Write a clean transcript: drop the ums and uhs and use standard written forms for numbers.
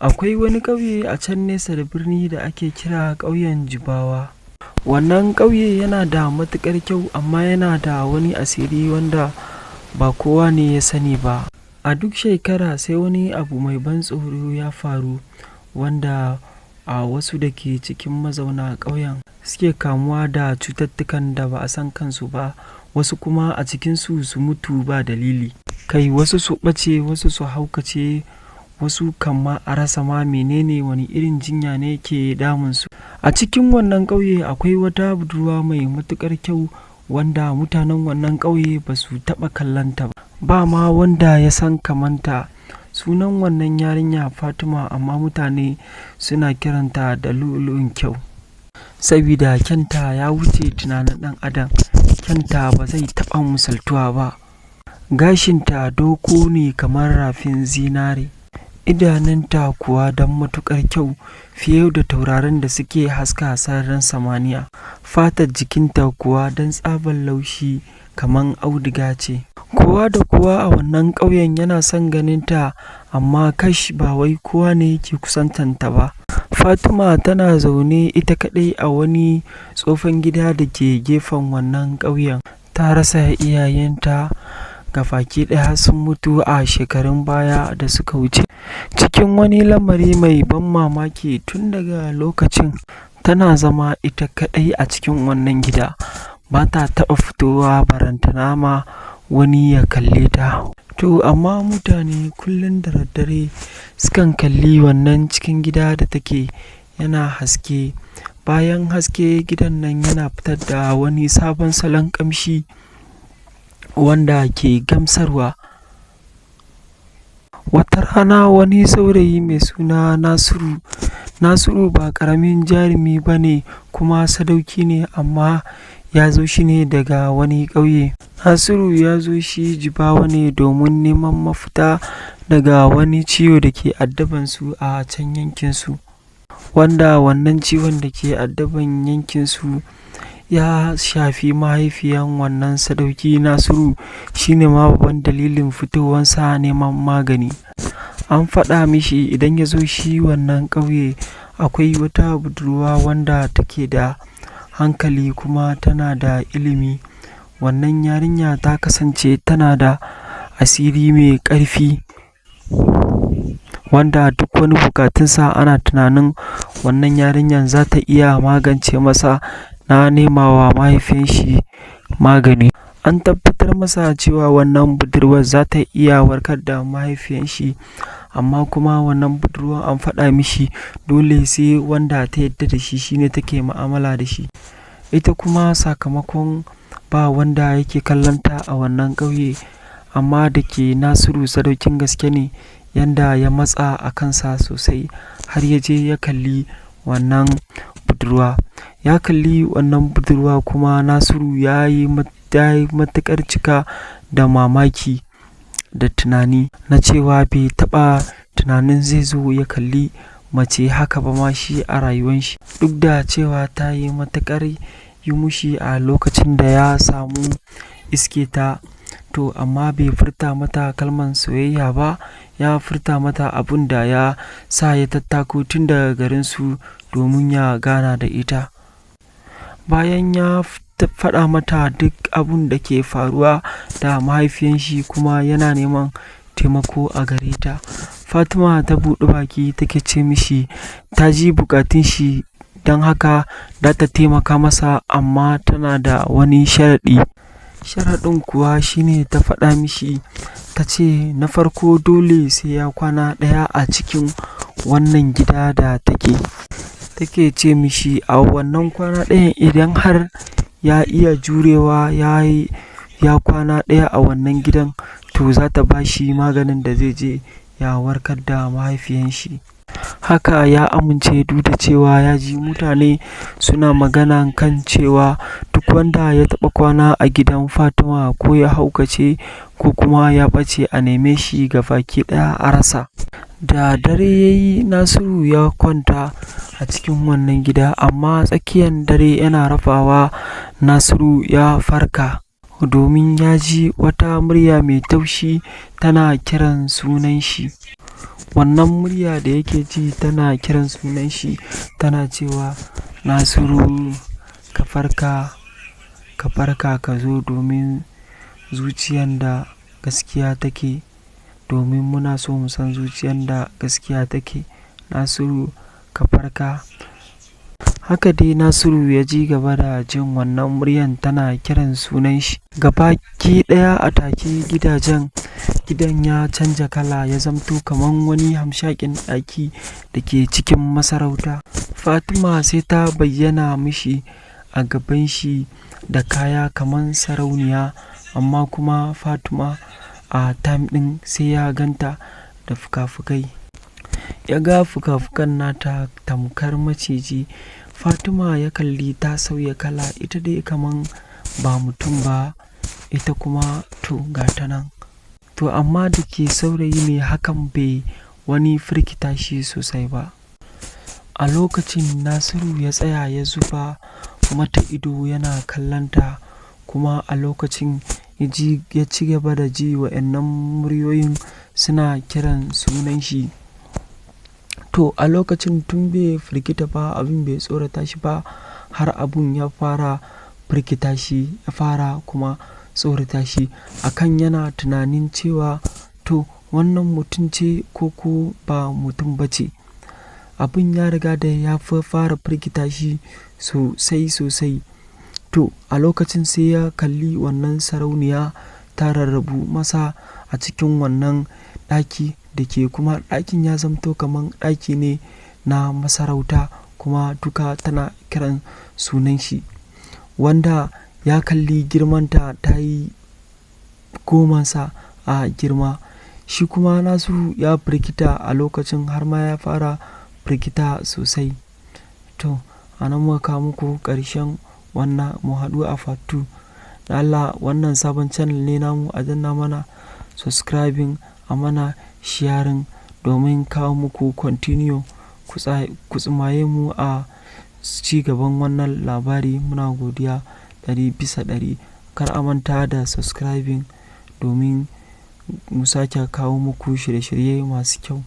Akwai wani ƙauye a can nesa da birni da ake kira ƙauyen Jibawa. Wannan ƙauye yana da matuƙar kyau amma yana da wani asiri wanda ba kowa ne ya sani ba. A duk shekara sai wani abu mai ban tsoro ya faru wanda a wasu da ke cikin mazauna ƙauyen suke kamuwa da cututtukan da ba a san kansu ba, wasu kuma a cikinsu su mutu ba dalili. Kai wasu su ɓace, wasu su haukace, wasu kan ma a rasa ma menene wani irin jinya ne ke damunsu. A cikin wannan ƙauye akwai wata budurwa mai matuƙar kyau wanda mutanen wannan ƙauye ba su taɓa kallonta ba. Ba ma wanda ya san kamanta. Sunan wannan yarinya Fatima amma mutane suna kiranta da lu'ulu'un kyau. Sabida kyanta ya wuce tunanin ɗan adam, kyanta ba zai taɓa misaltuwa ba. Gashinta doko ne kamar rafin zinare, idanunta kuwa don matuƙar kyau fiye da taurarin da suke haska sararin samaniya. Fatar jikinta kuwa don tsabar laushi kamar auduga ce. Kowa da kowa a wannan ƙauyen yana son ganinta amma kash ba wai kowa ne yake kusantanta ba. Fatima tana zaune ita kaɗai a wani tsofan gida da ke gefen wannan ƙauyen. Ta rasa iyayenta gabaki ɗaya, sun mutu a shekarun baya da suka wuce. Cikin wani lamari mai ban mamaki, tun daga lokacin tana zama ita kaɗai a cikin wannan gida. Ba ta taɓa fitowa barantana ma wani ya kalle ta. To amma mutane kullum da daddare sukan kalli wannan cikin gida da take yana haske. Bayan haske gidan nan yana fitar da wani sabon salon ƙamshi wanda ke gamsarwa. Wata rana wani saurayi mai suna Nasiru ba ƙaramin jarumi ba ne kuma sadauki ne, amma ya zo shi ne daga wani ƙauye. Nasiru ya zo shi Jibawa ne domin neman mafita daga wani ciwo da ke addabansu a can yankinsu, wanda wannan ciwon da ke addaban yankinsu ya shafi mahaifiyan wannan sadauki. Nasiru shine ma babban dalilin fitowansa neman magani. An faɗa mishi idan ya zo shi wannan ƙauye akwai wata budurwa wanda take da hankali kuma tana da ilimi. Wannan yarinya ta kasance tana da asiri mai ƙarfi wanda duk wani bukatunsa ana tunanin wannan yarinyar za ta iya magance masa na nemawa mahaifin shi magani. An tabbatar masa cewa wannan budurwar za ta iya warkar da mahaifin shi, amma kuma wannan budurwar an faɗa mishi dole sai wanda ta yadda da shi shine take mu'amala da shi. Ita kuma sakamakon ba wanda yake kallonta a wannan ƙauye, amma da ke Nasiru sadaukin gaske ne, yanda ya matsa a kansa sosai har ya je ya kalli wannan budurwa. Ya kalli wannan budurwa kuma Nasiru ya yi matuƙar cika da mamaki da tunani na cewa bai taɓa tunanin zai zo ya kalli mace haka ba ma shi a rayuwan shi. Duk da cewa ta yi matuƙar yi mushi a lokacin da ya samu iske ta, to amma bai furta mata kalman soyayya ba. Ya furta mata abun da ya sa ya tattako tun daga garinsu domin ya gana da ita. Bayan ya faɗa mata duk abun da ke faruwa da mahaifiyan shi kuma yana neman taimako a gare ta, Fatima ta buɗe baki take ce mishi ta ji bukatun shi don haka za ta taimaka masa, amma tana da wani sharaɗi. Sharaɗin kuwa shine ta faɗa mishi, ta ce na farko dole sai ya kwana ɗaya a cikin wannan gida da take ce mishi a wannan kwana ɗayan idan har ya iya jurewa ya kwana ɗaya a wannan gidan, to za ta ba shi maganin da zai je ya warkar da mahaifiyan shi. Haka ya amince duk da cewa ya ji mutane suna magana kan cewa duk wanda ya taɓa kwana a gidan Fatima ko ya haukace ko kuma ya ɓace a neme shi gabaki ɗaya a rasa. Da dare ya yi Nasiru ya kwanta a cikin wannan gida, amma tsakiyar dare yana rafawa Nasiru ya farka. domin ya ji wata murya mai taushi tana kiran sunan shi. Wannan murya da yake ji tana kiran sunan shi tana cewa, Nasiru ka farka, ka farka ka zo domin zuciyan da gaskiya take, domin muna so mu san zuciyan da gaskiya take. Nasiru ka farka. Haka dai Nasiru ya ji gaba da jin wannan muryan tana kiran sunan shi. Gabaki ɗaya a take gidan ya canja kala, ya zamto kaman wani hamshakin ɗaki da ke cikin masarauta. Fatima sai ta bayyana mishi a gaban shi da kaya kaman sarauniya, amma kuma Fatima a time ɗin sai ya ganta da fuka-fukai. Ya ga fuka-fukan nata tamkar maciji. Fatima ya kalli ta sauya kala, ita dai kaman ba mutum ba, ita kuma to gata nan. To amma da ke saurayi ne, hakan bai wani firgita shi sosai ba. A lokacin Nasiru ya tsaya ya zuba mata ido yana kallonta, kuma a lokacin ya ci gaba da ji wa'annan muryoyin suna kiran sunan shi. To a lokacin tun bai firgita ba, abin bai tsorata shi ba, har abun ya fara firgita shi, ya fara kuma tsorata shi. Akan yana tunanin cewa to wannan mutum ce ko ba mutum ba ce. Abin ya riga da ya fara firgita shi sosai. To a lokacin sai ya kalli wannan sarauniya ta rarrabu masa a cikin wannan ɗaki, da ke kuma ɗakin ya zamto kaman ɗaki ne na masarauta, kuma duka tana kiran sunan shi, wanda ya kalli girmanta ta yi gomansa a girma. Shi kuma Nasiru ya firgita a lokacin, har ma ya fara firgita sosai. To a nan muka kawo muku ƙarshen wannan, mu haɗu a part 2. Da Allah wannan sabon channel ne namu, a danna mana subscribing, a mana sharing domin kawo muku continue ku tsumaye mu a ci gaban wannan labari. Muna godiya 100%. Kar a manta da subscribing domin mu sake kawo muku shirye-shirye masu kyau.